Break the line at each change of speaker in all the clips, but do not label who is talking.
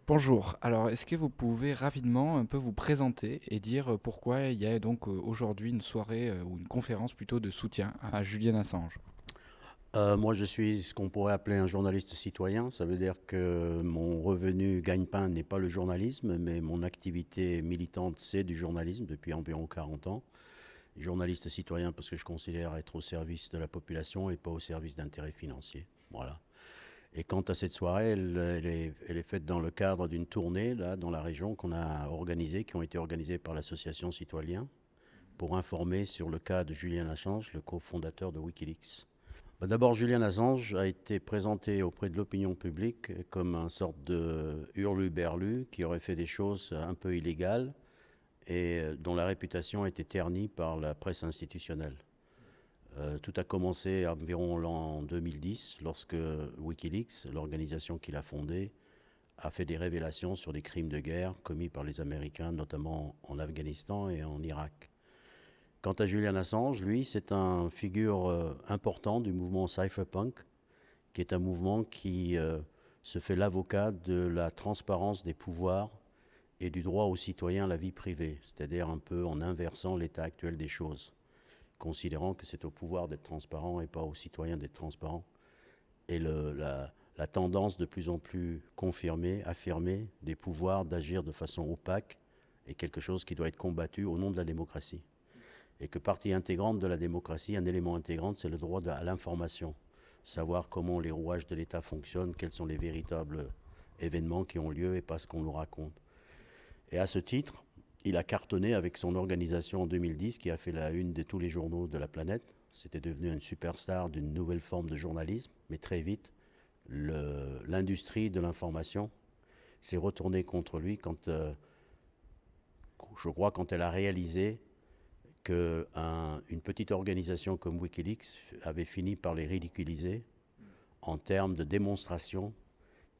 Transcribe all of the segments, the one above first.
Bonjour. Alors, est-ce que vous pouvez rapidement un peu vous présenter et dire pourquoi il y a donc aujourd'hui une soirée ou une conférence plutôt de soutien à Julian Assange?
Moi, je suis ce qu'on pourrait appeler un journaliste citoyen. Ça veut dire que mon revenu gagne-pain n'est pas le journalisme, mais mon activité militante, c'est du journalisme depuis environ 40 ans. Journaliste citoyen parce que je considère être au service de la population et pas au service d'intérêts financiers. Voilà. Et quant à cette soirée, elle est faite dans le cadre d'une tournée là, dans la région qu'on a organisée, qui ont été organisées par l'association Citoyen, pour informer sur le cas de Julian Assange, le cofondateur de Wikileaks. D'abord, Julian Assange a été présenté auprès de l'opinion publique comme un sorte de hurluberlu qui aurait fait des choses un peu illégales et dont la réputation a été ternie par la presse institutionnelle. Tout a commencé environ l'an 2010 lorsque Wikileaks, l'organisation qu'il a fondée, a fait des révélations sur des crimes de guerre commis par les Américains, notamment en Afghanistan et en Irak. Quant à Julian Assange, lui, c'est un figure important du mouvement cypherpunk, qui est un mouvement qui se fait l'avocat de la transparence des pouvoirs et du droit aux citoyens à la vie privée, c'est-à-dire un peu en inversant l'état actuel des choses, considérant que c'est au pouvoir d'être transparent et pas aux citoyens d'être transparents. Et la tendance de plus en plus confirmée, affirmée, des pouvoirs d'agir de façon opaque est quelque chose qui doit être combattu au nom de la démocratie. Et que partie intégrante de la démocratie, un élément intégrant, c'est le droit à l'information. Savoir comment les rouages de l'État fonctionnent, quels sont les véritables événements qui ont lieu et pas ce qu'on nous raconte. Et à ce titre, il a cartonné avec son organisation en 2010 qui a fait la une de tous les journaux de la planète. C'était devenu une superstar d'une nouvelle forme de journalisme, mais très vite, l'industrie de l'information s'est retournée contre lui quand, je crois, quand elle a réalisé qu'une petite organisation comme Wikileaks avait fini par les ridiculiser en termes de démonstration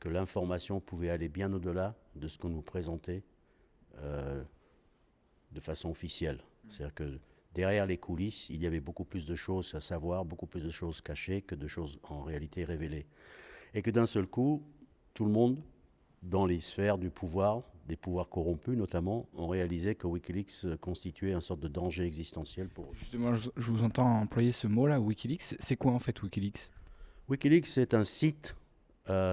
que l'information pouvait aller bien au-delà de ce qu'on nous présentait euh, de façon officielle. C'est-à-dire que derrière les coulisses, il y avait beaucoup plus de choses à savoir, beaucoup plus de choses cachées que de choses en réalité révélées. Et que d'un seul coup, tout le monde, dans les sphères du pouvoir, des pouvoirs corrompus notamment, ont réalisé que Wikileaks constituait une sorte de danger existentiel pour eux.
Justement, je vous entends employer ce mot-là, Wikileaks. C'est quoi en fait Wikileaks?
Wikileaks, c'est un site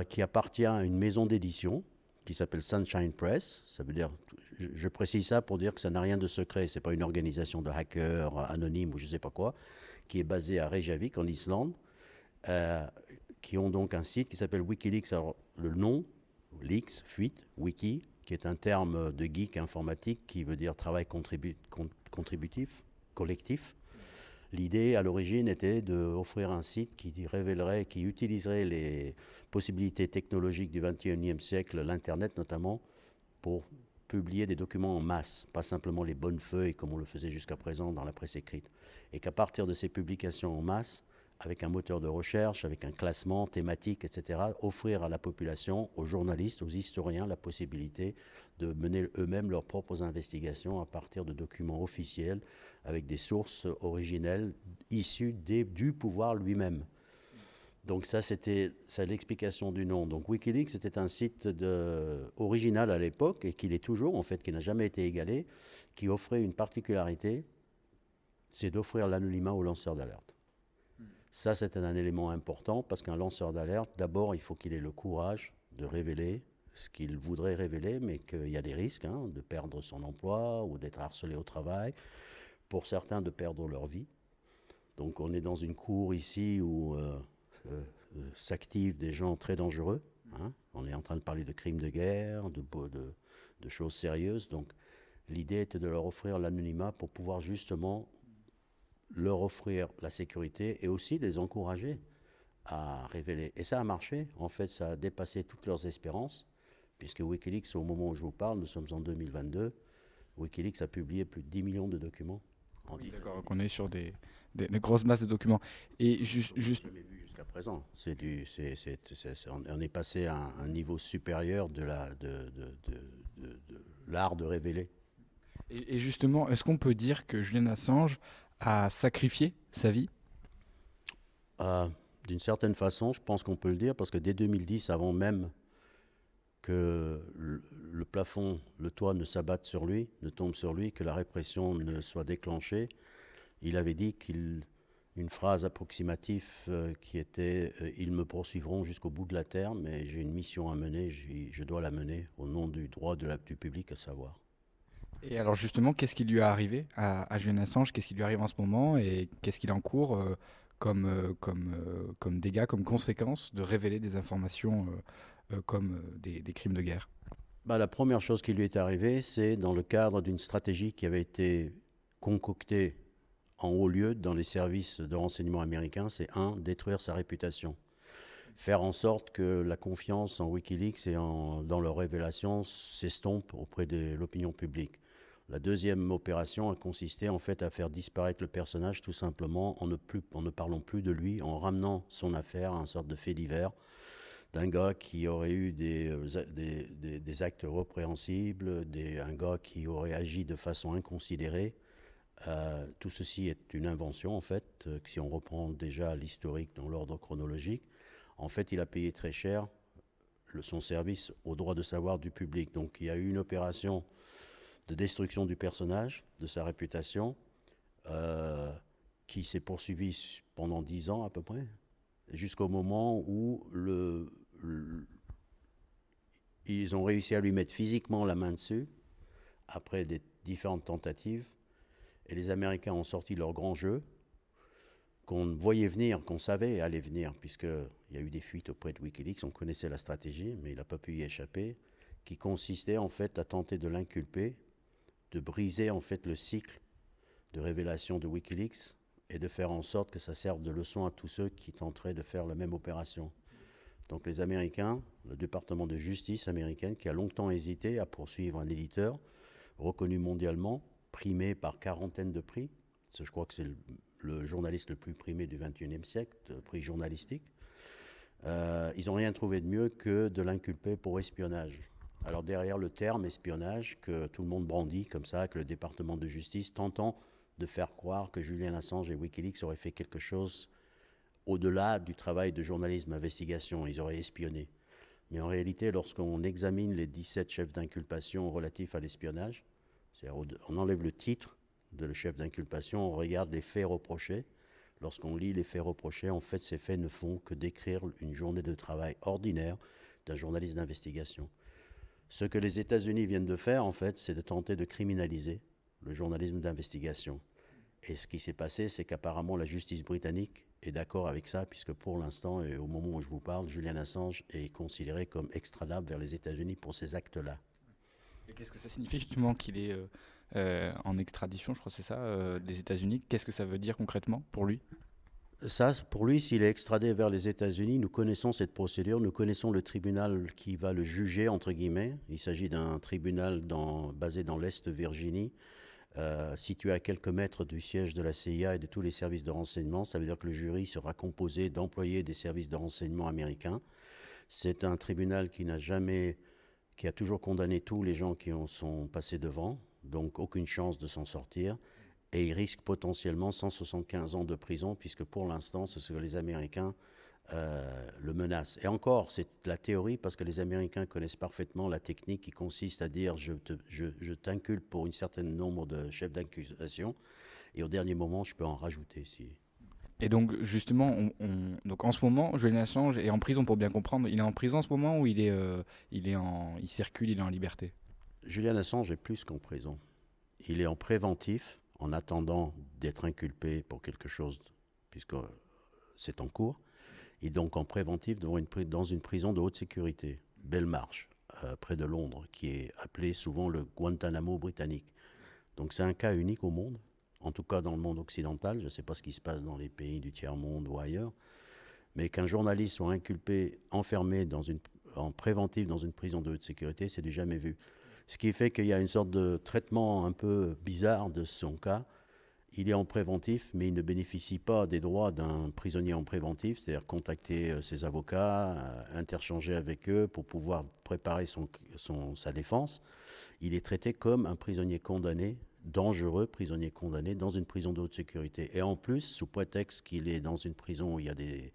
qui appartient à une maison d'édition qui s'appelle Sunshine Press. Ça veut dire, je précise ça pour dire que ça n'a rien de secret. C'est pas une organisation de hackers anonymes ou je sais pas quoi, qui est basée à Reykjavik en Islande, euh, qui ont donc un site qui s'appelle Wikileaks. Alors le nom, leaks, fuite, wiki, qui est un terme de geek informatique qui veut dire travail contributif, collectif. L'idée à l'origine était d'offrir un site qui révélerait, qui utiliserait les possibilités technologiques du 21e siècle, l'Internet notamment, pour publier des documents en masse, pas simplement les bonnes feuilles comme on le faisait jusqu'à présent dans la presse écrite. Et qu'à partir de ces publications en masse, avec un moteur de recherche, avec un classement thématique, etc., offrir à la population, aux journalistes, aux historiens, la possibilité de mener eux-mêmes leurs propres investigations à partir de documents officiels, avec des sources originelles issues du pouvoir lui-même. Donc ça, c'était l'explication du nom. Donc Wikileaks, c'était un site original à l'époque, et qu'il est toujours, en fait, qui n'a jamais été égalé, qui offrait une particularité, c'est d'offrir l'anonymat aux lanceurs d'alerte. Ça, c'est un élément important, parce qu'un lanceur d'alerte, d'abord, il faut qu'il ait le courage de révéler ce qu'il voudrait révéler, mais qu'il y a des risques de perdre son emploi ou d'être harcelé au travail, pour certains de perdre leur vie. Donc on est dans une cour ici où s'activent des gens très dangereux. On est en train de parler de crimes de guerre, de choses sérieuses. Donc l'idée était de leur offrir l'anonymat pour pouvoir justement leur offrir la sécurité et aussi les encourager à révéler. Et ça a marché. En fait, ça a dépassé toutes leurs espérances, puisque Wikileaks, au moment où je vous parle, nous sommes en 2022, Wikileaks a publié plus de 10 millions de documents en
Oui,
10
d'accord,
années.
donc on est sur des grosses masses de documents. Et
Comme on n'a
juste,
jamais vu jusqu'à présent. On est passé à un niveau supérieur de l'art de révéler.
et justement, est-ce qu'on peut dire que Julian Assange a sacrifié sa vie?
Euh, D'une certaine façon, je pense qu'on peut le dire, parce que dès 2010, avant même que le plafond, le toit ne s'abatte sur lui, ne tombe sur lui, que la répression ne soit déclenchée. Il avait dit une phrase approximative qui était ils me poursuivront jusqu'au bout de la terre, mais j'ai une mission à mener, je dois la mener au nom du droit du public à savoir.
Et alors justement, qu'est-ce qui lui est arrivé à Julian Assange? Qu'est-ce qui lui arrive en ce moment et qu'est-ce qu'il encourt comme dégâts, comme conséquences de révéler des informations comme des crimes de guerre?
Bah, la première chose qui lui est arrivée, c'est dans le cadre d'une stratégie qui avait été concoctée en haut lieu dans les services de renseignement américains, c'est détruire sa réputation. Faire en sorte que la confiance en Wikileaks et dans leurs révélations s'estompe auprès de l'opinion publique. La deuxième opération a consisté en fait à faire disparaître le personnage tout simplement en ne parlant plus de lui, en ramenant son affaire à une sorte de fait divers d'un gars qui aurait eu des actes répréhensibles, un gars qui aurait agi de façon inconsidérée. Tout ceci est une invention en fait, si on reprend déjà l'historique dans l'ordre chronologique. En fait, il a payé très cher son service au droit de savoir du public. Donc il y a eu une opération de destruction du personnage, de sa réputation, qui s'est poursuivie pendant 10 ans à peu près, jusqu'au moment où ils ont réussi à lui mettre physiquement la main dessus, après des différentes tentatives, et les Américains ont sorti leur grand jeu, qu'on voyait venir, qu'on savait aller venir, puisqu'il y a eu des fuites auprès de Wikileaks, on connaissait la stratégie, mais il n'a pas pu y échapper, qui consistait en fait à tenter de l'inculper, de briser en fait le cycle de révélation de Wikileaks et de faire en sorte que ça serve de leçon à tous ceux qui tenteraient de faire la même opération. Donc les Américains, le département de justice américain, qui a longtemps hésité à poursuivre un éditeur reconnu mondialement, primé par quarantaine de prix, je crois que c'est le journaliste le plus primé du XXIe siècle, prix journalistique, ils n'ont rien trouvé de mieux que de l'inculper pour espionnage. Alors derrière le terme espionnage que tout le monde brandit comme ça, que le département de justice tentant de faire croire que Julian Assange et Wikileaks auraient fait quelque chose au-delà du travail de journalisme investigation, ils auraient espionné. Mais en réalité, lorsqu'on examine les 17 chefs d'inculpation relatifs à l'espionnage, on enlève le titre de le chef d'inculpation, on regarde les faits reprochés. Lorsqu'on lit les faits reprochés, en fait, ces faits ne font que décrire une journée de travail ordinaire d'un journaliste d'investigation. Ce que les États-Unis viennent de faire, en fait, c'est de tenter de criminaliser le journalisme d'investigation. Et ce qui s'est passé, c'est qu'apparemment la justice britannique est d'accord avec ça, puisque pour l'instant, et au moment où je vous parle, Julian Assange est considéré comme extradable vers les États-Unis pour ces actes-là.
Et qu'est-ce que ça signifie justement qu'il est en extradition, je crois que c'est ça, des États-Unis? Qu'est-ce que ça veut dire concrètement pour lui?
Ça, pour lui, s'il est extradé vers les États-Unis, nous connaissons cette procédure, nous connaissons le tribunal qui va le juger, entre guillemets. Il s'agit d'un tribunal basé dans l'Est de Virginie, situé à quelques mètres du siège de la CIA et de tous les services de renseignement. Ça veut dire que le jury sera composé d'employés des services de renseignement américains. C'est un tribunal qui a toujours condamné tous les gens qui en sont passés devant, donc aucune chance de s'en sortir. Et il risque potentiellement 175 ans de prison, puisque pour l'instant, c'est ce que les Américains le menacent. Et encore, c'est la théorie, parce que les Américains connaissent parfaitement la technique qui consiste à dire je t'inculpe pour un certain nombre de chefs d'accusation, et au dernier moment, je peux en rajouter.
Et donc justement, donc en ce moment, Julian Assange est en prison pour bien comprendre. Il est en prison en ce moment ou il circule, il est en liberté?
Julian Assange est plus qu'en prison. Il est en préventif, en attendant d'être inculpé pour quelque chose, puisque c'est en cours. Il est donc en préventif dans une prison de haute sécurité, Belmarsh, près de Londres, qui est appelé souvent le Guantanamo britannique. Donc c'est un cas unique au monde, en tout cas dans le monde occidental. Je ne sais pas ce qui se passe dans les pays du tiers-monde ou ailleurs, mais qu'un journaliste soit inculpé, enfermé en préventif dans une prison de haute sécurité, c'est du jamais vu. Ce qui fait qu'il y a une sorte de traitement un peu bizarre de son cas. Il est en préventif, mais il ne bénéficie pas des droits d'un prisonnier en préventif, c'est-à-dire contacter ses avocats, interchanger avec eux pour pouvoir préparer sa défense. Il est traité comme un prisonnier condamné, dangereux prisonnier condamné, dans une prison de haute sécurité. Et en plus, sous prétexte qu'il est dans une prison où il y a des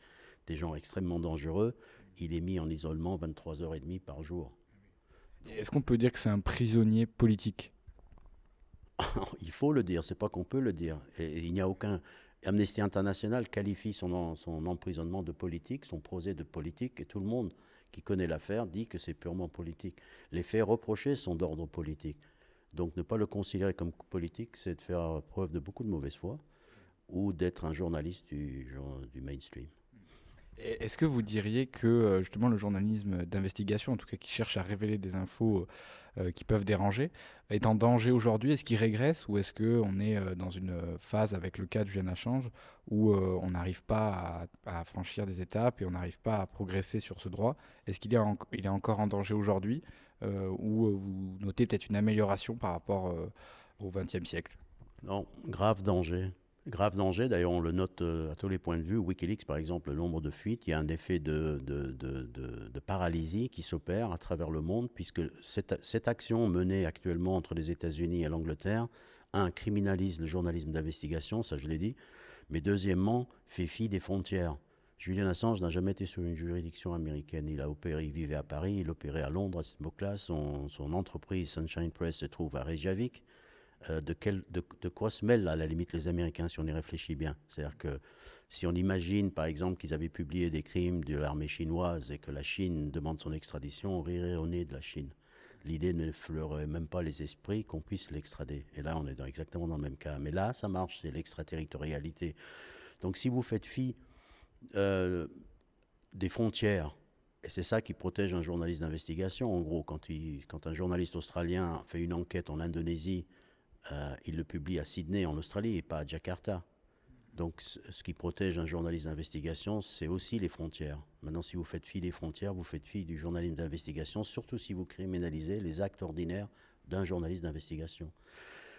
gens extrêmement dangereux, il est mis en isolement 23h30 par jour.
Est-ce qu'on peut dire que c'est un prisonnier politique?
Il faut le dire, c'est pas qu'on peut le dire. Et il n'y a aucun. Amnesty International qualifie son emprisonnement de politique, son procès de politique, et tout le monde qui connaît l'affaire dit que c'est purement politique. Les faits reprochés sont d'ordre politique. Donc ne pas le considérer comme politique, c'est de faire preuve de beaucoup de mauvaise foi ou d'être un journaliste du mainstream.
Est-ce que vous diriez que justement le journalisme d'investigation, en tout cas qui cherche à révéler des infos qui peuvent déranger, est en danger aujourd'hui? Est-ce qu'il régresse ou est-ce qu'on est dans une phase avec le cas de Julian Assange où on n'arrive pas à franchir des étapes et on n'arrive pas à progresser sur ce droit? Est-ce qu'il est, il est encore en danger aujourd'hui ou vous notez peut-être une amélioration par rapport au XXe siècle?
Non, grave danger. Grave danger, d'ailleurs on le note à tous les points de vue. Wikileaks par exemple, le nombre de fuites, il y a un effet de paralysie qui s'opère à travers le monde puisque cette action menée actuellement entre les États-Unis et l'Angleterre, un, criminalise le journalisme d'investigation, ça je l'ai dit, mais deuxièmement, fait fi des frontières. Julian Assange n'a jamais été sous une juridiction américaine. Il a opéré, il vivait à Paris, il opérait à Londres à cette époque-là. Son entreprise Sunshine Press se trouve à Reykjavik. De quoi se mêlent à la limite les Américains si on y réfléchit bien. C'est-à-dire que si on imagine par exemple qu'ils avaient publié des crimes de l'armée chinoise et que la Chine demande son extradition, on rirait au nez de la Chine. L'idée ne fleurait même pas les esprits qu'on puisse l'extrader. Et là, on est exactement dans le même cas. Mais là, ça marche, c'est l'extraterritorialité. Donc si vous faites fi euh, des frontières, et c'est ça qui protège un journaliste d'investigation, en gros, quand un journaliste australien fait une enquête en Indonésie, il le publie à Sydney, en Australie, et pas à Jakarta. Donc, ce qui protège un journaliste d'investigation, c'est aussi les frontières. Maintenant, si vous faites fi des frontières, vous faites fi du journalisme d'investigation, surtout si vous criminalisez les actes ordinaires d'un journaliste d'investigation.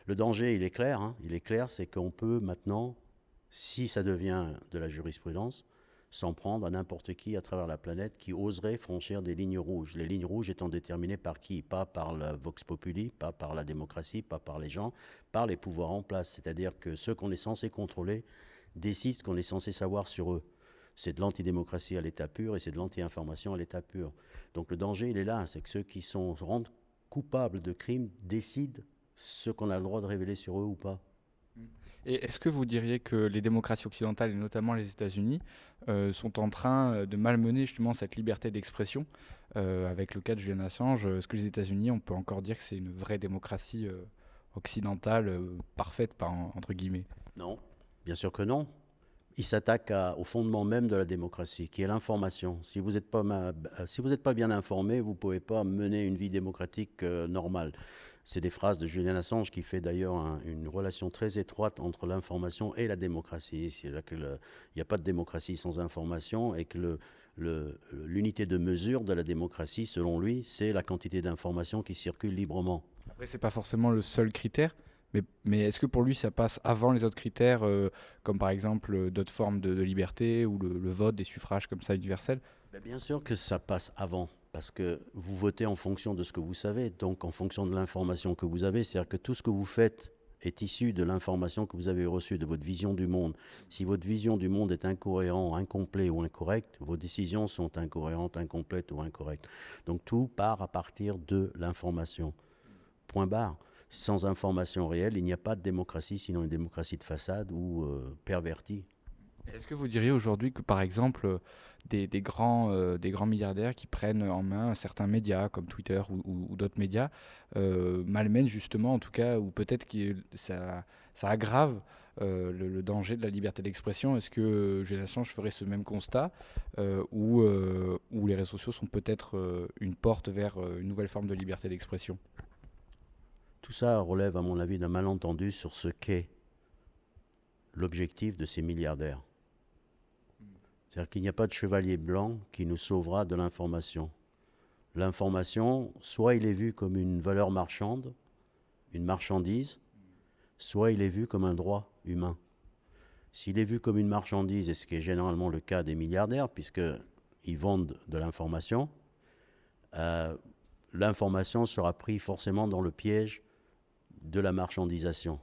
Le danger, il est clair. Il est clair, c'est qu'on peut maintenant, si ça devient de la jurisprudence, s'en prendre à n'importe qui à travers la planète qui oserait franchir des lignes rouges. Les lignes rouges étant déterminées par qui? Pas par la vox populi, pas par la démocratie, pas par les gens, par les pouvoirs en place. C'est-à-dire que ceux qu'on est censé contrôler décident ce qu'on est censé savoir sur eux. C'est de l'antidémocratie à l'état pur et c'est de l'anti-information à l'état pur. Donc le danger, il est là, c'est que ceux qui se rendent coupables de crimes décident ce qu'on a le droit de révéler sur eux ou pas.
Et est-ce que vous diriez que les démocraties occidentales, et notamment les États-Unis, sont en train de malmener justement cette liberté d'expression avec le cas de Julian Assange? Est-ce que les États-Unis, on peut encore dire que c'est une vraie démocratie occidentale parfaite, entre guillemets?
Non, bien sûr que non. Il s'attaque au fondement même de la démocratie, qui est l'information. Si vous n'êtes pas bien informé, vous ne pouvez pas mener une vie démocratique normale. C'est des phrases de Julian Assange qui fait d'ailleurs une relation très étroite entre l'information et la démocratie. C'est-à-dire qu'il n'y a pas de démocratie sans information et que l'unité de mesure de la démocratie, selon lui, c'est la quantité d'informations qui circulent librement.
Après, c'est pas forcément le seul critère, mais est-ce que pour lui, ça passe avant les autres critères, comme par exemple d'autres formes de liberté ou le vote, des suffrages comme ça universels?
Ben, bien sûr que ça passe avant, parce que vous votez en fonction de ce que vous savez, donc en fonction de l'information que vous avez. C'est-à-dire que tout ce que vous faites est issu de l'information que vous avez reçue, de votre vision du monde. Si votre vision du monde est incohérente, incomplet ou incorrecte, vos décisions sont incohérentes, incomplètes ou incorrectes. Donc tout part à partir de l'information. Point barre. Sans information réelle, il n'y a pas de démocratie, sinon une démocratie de façade ou pervertie.
Est-ce que vous diriez aujourd'hui que, par exemple, des grands milliardaires qui prennent en main certains médias comme Twitter ou d'autres médias malmènent justement, en tout cas, ou peut-être que ça aggrave le danger de la liberté d'expression? Est-ce que Julian Assange ferait ce même constat où les réseaux sociaux sont peut-être une porte vers une nouvelle forme de liberté d'expression?
Tout ça relève, à mon avis, d'un malentendu sur ce qu'est l'objectif de ces milliardaires. C'est-à-dire qu'il n'y a pas de chevalier blanc qui nous sauvera de l'information. L'information, soit il est vu comme une valeur marchande, une marchandise, soit il est vu comme un droit humain. S'il est vu comme une marchandise, et ce qui est généralement le cas des milliardaires, puisqu'ils vendent de l'information, l'information sera prise forcément dans le piège de la marchandisation.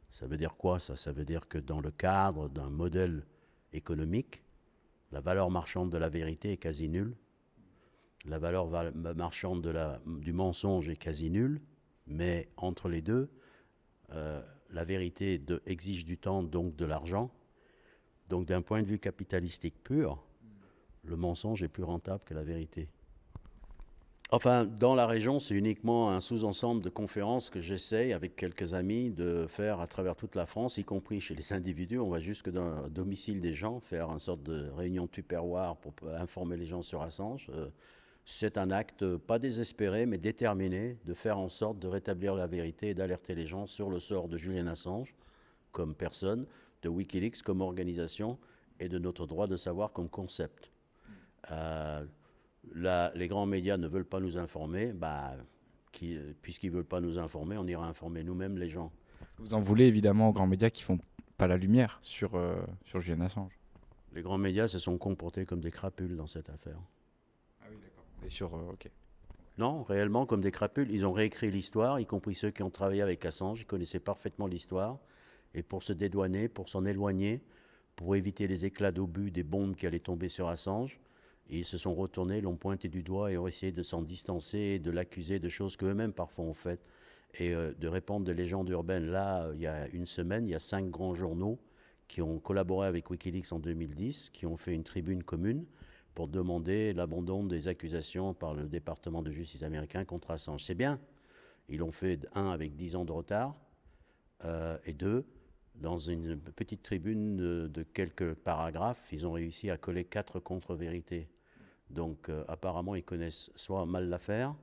Ça veut dire quoi ça? Ça veut dire que dans le cadre d'un modèle économique, la valeur marchande de la vérité est quasi nulle. La valeur marchande du mensonge est quasi nulle, mais entre les deux, la vérité exige du temps, donc de l'argent. Donc d'un point de vue capitalistique pur, le mensonge est plus rentable que la vérité. Enfin, dans la région, c'est uniquement un sous-ensemble de conférences que j'essaye, avec quelques amis, de faire à travers toute la France, y compris chez les individus. On va jusque dans le domicile des gens, faire une sorte de réunion tupperware pour informer les gens sur Assange. C'est un acte pas désespéré, mais déterminé, de faire en sorte de rétablir la vérité et d'alerter les gens sur le sort de Julian Assange comme personne, de Wikileaks comme organisation et de notre droit de savoir comme concept. Les grands médias ne veulent pas nous informer, puisqu'ils ne veulent pas nous informer, on ira informer nous-mêmes les gens.
Vous en voulez évidemment aux grands médias qui font pas la lumière sur Julian Assange.
Les grands médias se sont comportés comme des crapules dans cette affaire.
Ah oui, d'accord. Et ok.
Non, réellement comme des crapules. Ils ont réécrit l'histoire, y compris ceux qui ont travaillé avec Assange. Ils connaissaient parfaitement l'histoire. Et pour se dédouaner, pour s'en éloigner, pour éviter les éclats d'obus des bombes qui allaient tomber sur Assange, et ils se sont retournés, l'ont pointé du doigt et ont essayé de s'en distancer et de l'accuser de choses qu'eux-mêmes parfois ont faites et de répandre des légendes urbaines. Là, il y a une semaine, il y a 5 grands journaux qui ont collaboré avec Wikileaks en 2010, qui ont fait une tribune commune pour demander l'abandon des accusations par le département de justice américain contre Assange. C'est bien. Ils l'ont fait, un, avec 10 ans de retard, et deux, dans une petite tribune de quelques paragraphes, ils ont réussi à coller 4 contre-vérités. Donc apparemment, ils connaissent soit mal l'affaire,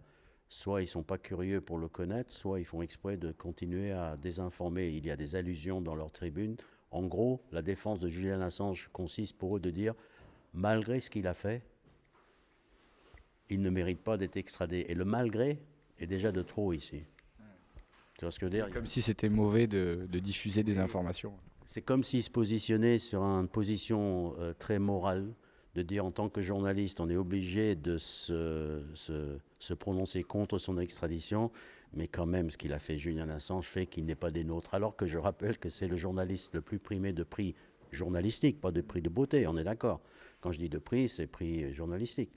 soit ils ne sont pas curieux pour le connaître, soit ils font exprès de continuer à désinformer. Il y a des allusions dans leur tribune. En gros, la défense de Julian Assange consiste pour eux de dire, malgré ce qu'il a fait, il ne mérite pas d'être extradé. Et le malgré est déjà de trop ici. Tu vois ce que je veux dire ?
Comme si c'était mauvais de diffuser des informations.
C'est comme s'il se positionnait sur une position très morale, de dire en tant que journaliste, on est obligé de se prononcer contre son extradition, mais quand même, ce qu'il a fait Julian Assange fait qu'il n'est pas des nôtres. Alors que je rappelle que c'est le journaliste le plus primé de prix journalistique, pas de prix de beauté, on est d'accord. Quand je dis de prix, c'est prix journalistique.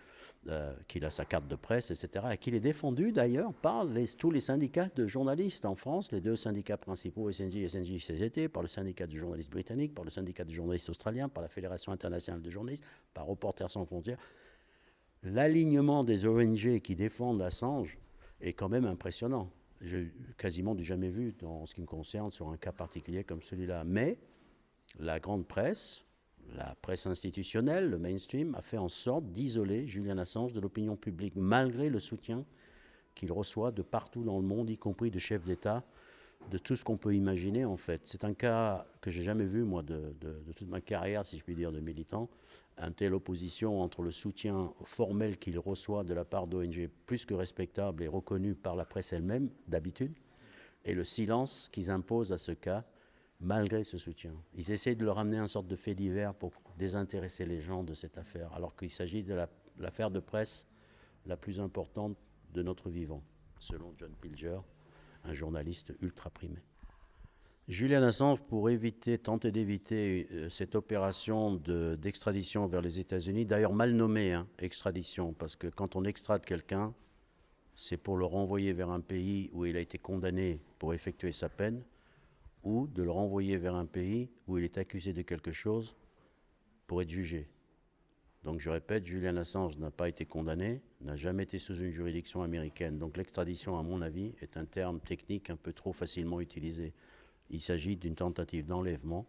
Qu'il a sa carte de presse, etc. Et qu'il est défendu d'ailleurs par tous les syndicats de journalistes en France, les 2 syndicats principaux, SNJ et SNJ-CGT, par le syndicat de journalistes britanniques, par le syndicat de journalistes australiens, par la Fédération internationale de journalistes, par Reporters sans frontières. L'alignement des ONG qui défendent Assange est quand même impressionnant. J'ai quasiment du jamais vu en ce qui me concerne sur un cas particulier comme celui-là. Mais la grande presse, la presse institutionnelle, le mainstream, a fait en sorte d'isoler Julian Assange de l'opinion publique, malgré le soutien qu'il reçoit de partout dans le monde, y compris de chefs d'État, de tout ce qu'on peut imaginer en fait. C'est un cas que j'ai jamais vu, moi, de toute ma carrière, si je puis dire, de militant, une telle opposition entre le soutien formel qu'il reçoit de la part d'ONG plus que respectable et reconnu par la presse elle-même, d'habitude, et le silence qu'ils imposent à ce cas, malgré ce soutien. Ils essayent de leur amener une sorte de fait divers pour désintéresser les gens de cette affaire, alors qu'il s'agit de l'affaire de presse la plus importante de notre vivant, selon John Pilger, un journaliste ultra primé. Julian Assange, pour tenter d'éviter cette opération d'extradition vers les États-Unis, d'ailleurs mal nommée, extradition, parce que quand on extrade quelqu'un, c'est pour le renvoyer vers un pays où il a été condamné pour effectuer sa peine, ou de le renvoyer vers un pays où il est accusé de quelque chose pour être jugé. Donc je répète, Julian Assange n'a pas été condamné, n'a jamais été sous une juridiction américaine. Donc l'extradition, à mon avis, est un terme technique un peu trop facilement utilisé. Il s'agit d'une tentative d'enlèvement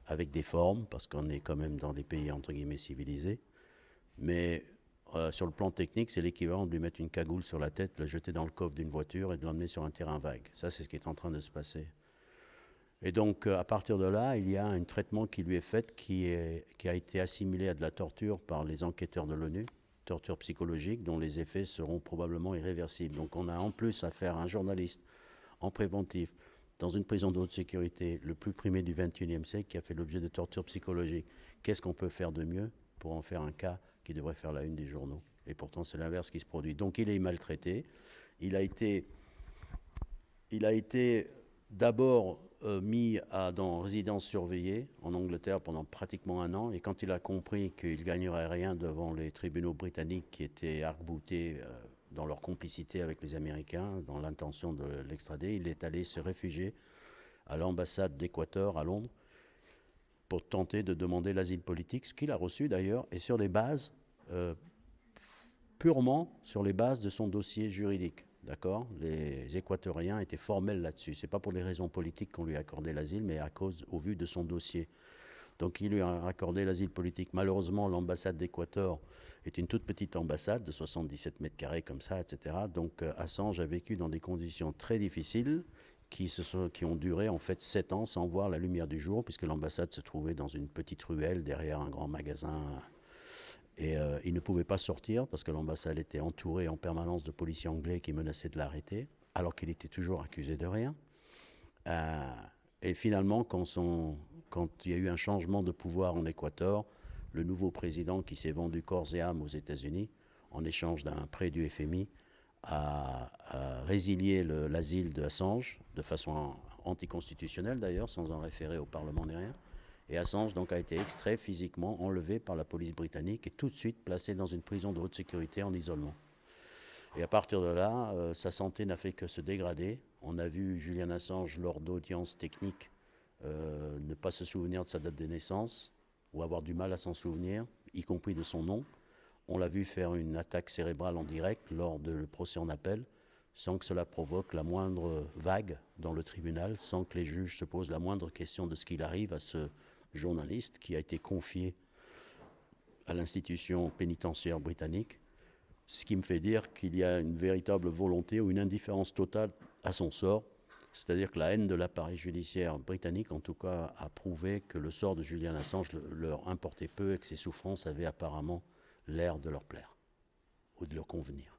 avec des formes, parce qu'on est quand même dans des pays entre guillemets civilisés. Mais sur le plan technique, c'est l'équivalent de lui mettre une cagoule sur la tête, le jeter dans le coffre d'une voiture et de l'emmener sur un terrain vague. Ça, c'est ce qui est en train de se passer. Et donc, à partir de là, il y a un traitement qui lui est fait qui a été assimilé à de la torture par les enquêteurs de l'ONU, torture psychologique dont les effets seront probablement irréversibles. Donc, on a en plus affaire à un journaliste en préventif dans une prison de haute sécurité, le plus primé du XXIe siècle, qui a fait l'objet de torture psychologique. Qu'est-ce qu'on peut faire de mieux pour en faire un cas qui devrait faire la une des journaux? Et pourtant, c'est l'inverse qui se produit. Donc, il est maltraité. Il a été d'abord dans résidence surveillée en Angleterre pendant pratiquement un an. Et quand il a compris qu'il gagnerait rien devant les tribunaux britanniques qui étaient arc-boutés dans leur complicité avec les Américains, dans l'intention de l'extrader, il est allé se réfugier à l'ambassade d'Équateur à Londres pour tenter de demander l'asile politique, ce qu'il a reçu d'ailleurs, et sur les bases, purement sur les bases de son dossier juridique. D'accord ? Les Équatoriens étaient formels là-dessus. Ce n'est pas pour des raisons politiques qu'on lui a accordé l'asile, mais au vu de son dossier. Donc il lui a accordé l'asile politique. Malheureusement, l'ambassade d'Équateur est une toute petite ambassade de 77 mètres carrés comme ça, etc. Donc Assange a vécu dans des conditions très difficiles qui ont duré en fait 7 ans sans voir la lumière du jour, puisque l'ambassade se trouvait dans une petite ruelle derrière un grand magasin. Et il ne pouvait pas sortir parce que l'ambassade était entourée en permanence de policiers anglais qui menaçaient de l'arrêter, alors qu'il était toujours accusé de rien. Et finalement, quand il y a eu un changement de pouvoir en Équateur, le nouveau président qui s'est vendu corps et âme aux États-Unis, en échange d'un prêt du FMI, a résilié l'asile de Assange, de façon anticonstitutionnelle d'ailleurs, sans en référer au Parlement ni rien. Et Assange donc a été extrait physiquement, enlevé par la police britannique et tout de suite placé dans une prison de haute sécurité en isolement. Et à partir de là, sa santé n'a fait que se dégrader. On a vu Julian Assange lors d'audiences techniques ne pas se souvenir de sa date de naissance ou avoir du mal à s'en souvenir, y compris de son nom. On l'a vu faire une attaque cérébrale en direct lors du procès en appel, sans que cela provoque la moindre vague dans le tribunal, sans que les juges se posent la moindre question de ce qu'il arrive à ce journaliste qui a été confié à l'institution pénitentiaire britannique, ce qui me fait dire qu'il y a une véritable volonté ou une indifférence totale à son sort, c'est-à-dire que la haine de l'appareil judiciaire britannique, en tout cas, a prouvé que le sort de Julian Assange leur importait peu et que ses souffrances avaient apparemment l'air de leur plaire ou de leur convenir.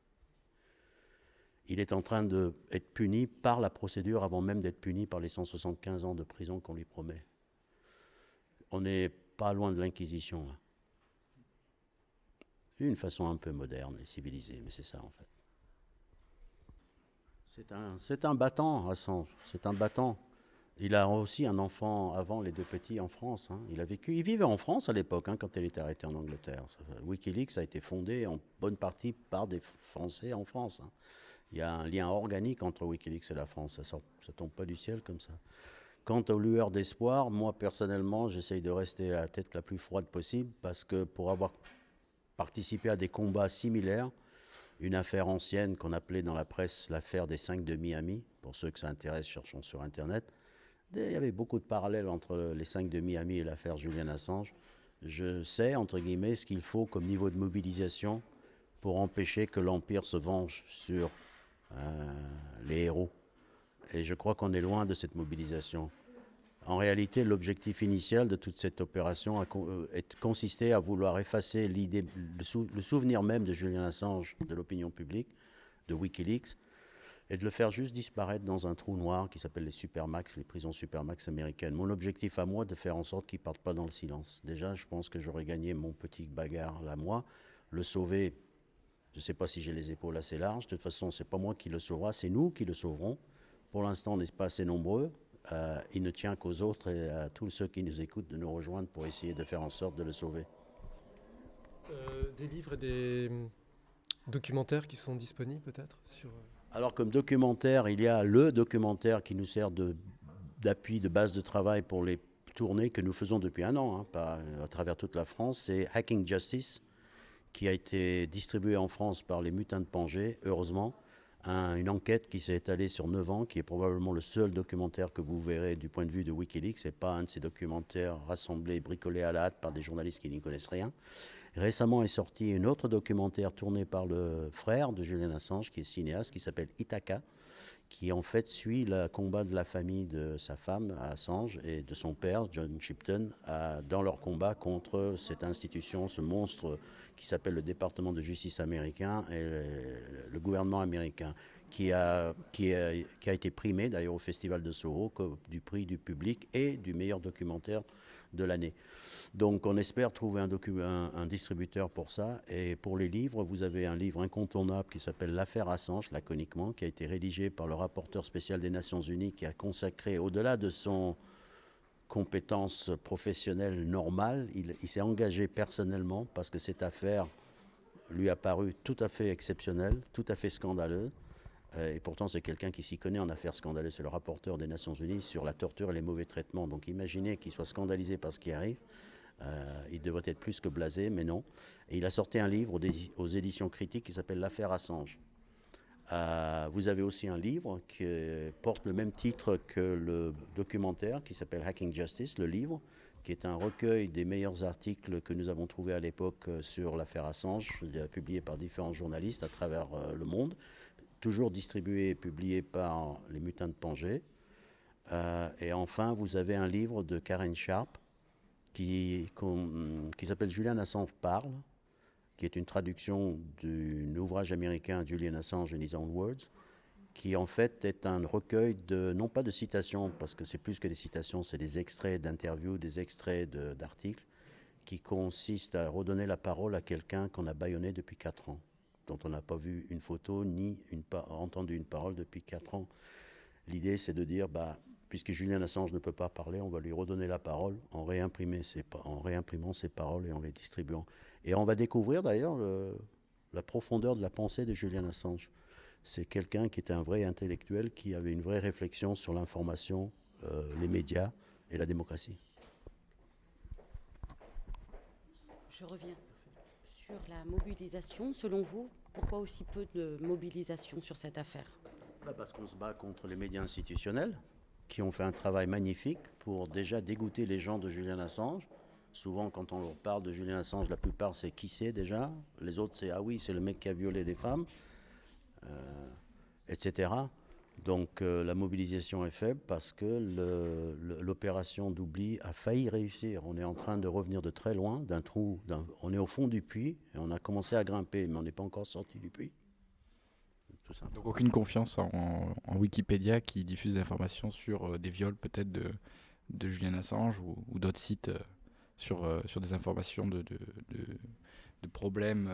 Il est en train d'être puni par la procédure avant même d'être puni par les 175 ans de prison qu'on lui promet. On n'est pas loin de l'Inquisition, là. D'une façon un peu moderne et civilisée, mais c'est ça en fait. C'est un battant, Assange, c'est un battant. Il a aussi un enfant avant les deux petits en France. Hein. Il vivait en France à l'époque, hein, quand il était arrêté en Angleterre. Wikileaks a été fondé en bonne partie par des Français en France. Hein. Il y a un lien organique entre Wikileaks et la France, ça tombe pas du ciel comme ça. Quant aux lueurs d'espoir, moi personnellement, j'essaye de rester la tête la plus froide possible parce que pour avoir participé à des combats similaires, une affaire ancienne qu'on appelait dans la presse l'affaire des 5 de Miami, pour ceux que ça intéresse, cherchons sur Internet. Il y avait beaucoup de parallèles entre les 5 de Miami et l'affaire Julian Assange. Je sais, entre guillemets, ce qu'il faut comme niveau de mobilisation pour empêcher que l'Empire se venge sur les héros. Et je crois qu'on est loin de cette mobilisation. En réalité, l'objectif initial de toute cette opération consistait à vouloir effacer l'idée, le souvenir même de Julian Assange de l'opinion publique, de Wikileaks, et de le faire juste disparaître dans un trou noir qui s'appelle les Supermax, les prisons Supermax américaines. Mon objectif à moi, de faire en sorte qu'il ne parte pas dans le silence. Déjà, je pense que j'aurais gagné mon petit bagarre là, moi. Le sauver, je ne sais pas si j'ai les épaules assez larges. De toute façon, ce n'est pas moi qui le sauvera, c'est nous qui le sauverons. Pour l'instant, on n'est pas assez nombreux. Il ne tient qu'aux autres et à tous ceux qui nous écoutent de nous rejoindre pour essayer de faire en sorte de le sauver.
Des livres et des documentaires qui sont disponibles peut-être sur...
Alors comme documentaire, il y a le documentaire qui nous sert d'appui, de base de travail pour les tournées que nous faisons depuis un an, hein, à travers toute la France. C'est Hacking Justice, qui a été distribué en France par les Mutins de Pangée, heureusement. Une enquête qui s'est étalée sur 9 ans, qui est probablement le seul documentaire que vous verrez du point de vue de Wikileaks. Ce n'est pas un de ces documentaires rassemblés, bricolés à la hâte par des journalistes qui n'y connaissent rien. Récemment est sorti un autre documentaire tourné par le frère de Julian Assange, qui est cinéaste, qui s'appelle Ithaca, qui en fait suit le combat de la famille de sa femme, Assange, et de son père, John Shipton, dans leur combat contre cette institution, ce monstre qui s'appelle le département de justice américain et le gouvernement américain, qui a été primé d'ailleurs au Festival de Soho du prix du public et du meilleur documentaire de l'année. Donc on espère trouver un distributeur pour ça. Et pour les livres, vous avez un livre incontournable qui s'appelle L'affaire Assange, laconiquement, qui a été rédigé par le rapporteur spécial des Nations Unies, qui a consacré, au-delà de son compétence professionnelle normale, il s'est engagé personnellement parce que cette affaire lui a paru tout à fait exceptionnelle, tout à fait scandaleuse. Et pourtant, c'est quelqu'un qui s'y connaît en affaires scandaleuses. C'est le rapporteur des Nations Unies sur la torture et les mauvais traitements. Donc imaginez qu'il soit scandalisé par ce qui arrive. Il devrait être plus que blasé, mais non. Et il a sorti un livre aux éditions critiques qui s'appelle L'affaire Assange. Vous avez aussi un livre qui porte le même titre que le documentaire, qui s'appelle Hacking Justice, le livre, qui est un recueil des meilleurs articles que nous avons trouvés à l'époque sur l'affaire Assange, publié par différents journalistes à travers le monde, toujours distribué et publié par les Mutins de Pangée. Et enfin, vous avez un livre de Karen Sharp qui s'appelle Julian Assange parle, qui est une traduction d'un ouvrage américain, Julian Assange in His Own Words, qui en fait est un recueil non pas de citations, parce que c'est plus que des citations, c'est des extraits d'interviews, des extraits d'articles, qui consistent à redonner la parole à quelqu'un qu'on a bâillonné depuis 4 ans, dont on n'a pas vu une photo ni entendu une parole depuis 4 ans. L'idée, c'est de dire, puisque Julian Assange ne peut pas parler, on va lui redonner la parole en réimprimant ses paroles et en les distribuant. Et on va découvrir d'ailleurs la profondeur de la pensée de Julian Assange. C'est quelqu'un qui était un vrai intellectuel, qui avait une vraie réflexion sur l'information, les médias et la démocratie.
Je reviens sur la mobilisation. Selon vous, pourquoi aussi peu de mobilisation sur cette affaire ?
Parce qu'on se bat contre les médias institutionnels, qui ont fait un travail magnifique pour déjà dégoûter les gens de Julian Assange. Souvent, quand on leur parle de Julian Assange, la plupart, c'est qui c'est déjà. Les autres, c'est « ah oui, c'est le mec qui a violé des femmes », etc. Donc, la mobilisation est faible parce que l'opération d'oubli a failli réussir. On est en train de revenir de très loin, d'un trou. On est au fond du puits et on a commencé à grimper, mais on n'est pas encore sorti du puits.
Donc aucune confiance en Wikipédia qui diffuse des informations sur des viols peut-être de Julian Assange ou d'autres sites sur des informations de problèmes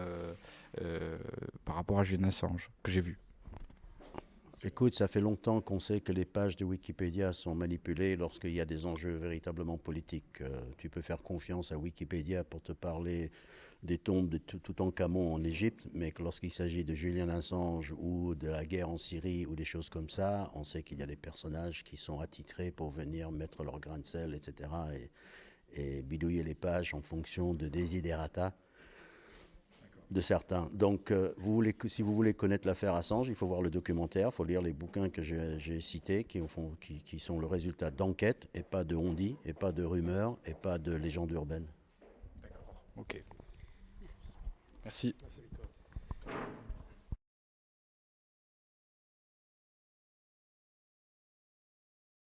par rapport à Julian Assange que j'ai vu.
Écoute, ça fait longtemps qu'on sait que les pages de Wikipédia sont manipulées lorsqu'il y a des enjeux véritablement politiques. Tu peux faire confiance à Wikipédia pour te parler des tombes de Toutankhamon en Égypte, mais que lorsqu'il s'agit de Julian Assange ou de la guerre en Syrie ou des choses comme ça, on sait qu'il y a des personnages qui sont attitrés pour venir mettre leur grain de sel, etc. et bidouiller les pages en fonction de desiderata de certains. Donc, si vous voulez connaître l'affaire Assange, il faut voir le documentaire, il faut lire les bouquins que j'ai cités, qui sont le résultat d'enquêtes, et pas de on-dit, et pas de rumeurs, et pas de légendes urbaines.
D'accord, ok.
Merci.
Merci.
Merci Victor.